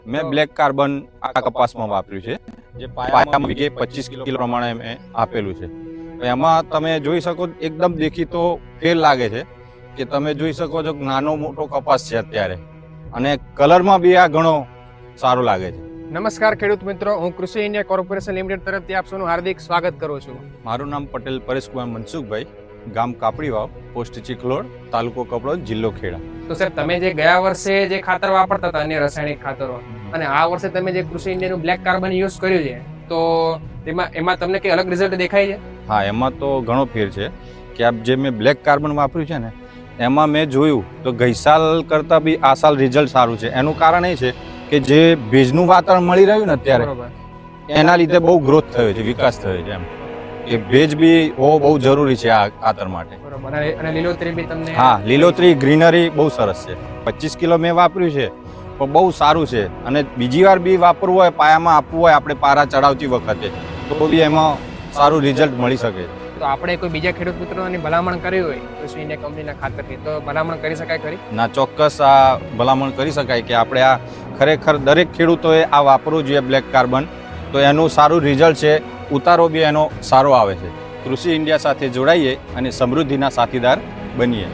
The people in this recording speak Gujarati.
મેં બ્લેક કાર્બન આ કપાસમાં વાપર્યું છે, જે પાયામાં વીઘે 25 કિલો પ્રમાણે મેં આપેલું છે. એમાં તમે જોઈ શકો એકદમ દેખીતો ફેર લાગે છે કે તમે જોઈ શકો છો નાનો મોટો કપાસ છે અત્યારે, અને કલરમાં બી આ ઘણો સારો લાગે છે. નમસ્કાર ખેડૂત મિત્રો, હું કૃષિ ઇન્ડિયા કોર્પોરેશન લિમિટેડ તરફથી આપ સૌનું હાર્દિક સ્વાગત કરું છું. મારું નામ પટેલ પરેશકુમાર મનસુખભાઈ, ગામ કાપડીવાવ, પોસ્ટ ચીખલોડ, તાલુકો કપડોદ, જિલ્લો ખેડા. તો સર, તમે જે ગયા વર્ષે જે ખાતર વાપરતા હતા અન્ય રાસાયણિક ખાતરો, અને આ વર્ષે તમે જે કૃષિ ઇન્ડિયાનું બ્લેક કાર્બન યુઝ કર્યું છે, તો એમાં તમને કઈ અલગ રિઝલ્ટ દેખાય છે? હા, એમાં તો ઘણો ફેર છે કે આ જે મેં બ્લેક કાર્બન વાપર્યું છે ને, એમાં મેં જોયું તો ગઈ સાલ કરતાં બી આ સાલ રિઝલ્ટ સારું છે. એનું કારણ એ છે કે જે ભેજનું વાતાવરણ મળી રહ્યું ને અત્યારે, એના લીધે બહુ ગ્રોથ થયો છે, વિકાસ થયો છે. એમ કે ભેજ બી હોવો બહુ જરૂરી છે આ ખાતર માટે. બરોબર. અને લીલોતરી બી તમને? હા, લીલોતરી ગ્રીનરી બહુ સરસ છે. 25 કિલો મેં વાપર્યું છે, પણ બહુ સારું છે. અને બીજી વાર બી વાપરવું હોય, પાયામાં આપવું હોય આપણે પારા ચડાવતી વખતે, તો બી એમાં સારું રિઝલ્ટ મળી શકે છે. તો આપણે કોઈ બીજા ખેડૂત મિત્રોની ભલામણ કરી હોય કૃષિ ઇન્ડિયા કંપનીના ખાતરની, તો ભલામણ કરી શકાય ખરી? ના, ચોક્કસ આ ભલામણ કરી શકાય કે આપણે આ ખરેખર દરેક ખેડૂતોએ આ વાપરવું જોઈએ બ્લેક કાર્બન. તો એનું સારું રિઝલ્ટ છે, ઉતારો બી એનો સારો આવે છે. કૃષિ ઇન્ડિયા સાથે જોડાઈએ અને સમૃદ્ધિના સાથીદાર બનીએ.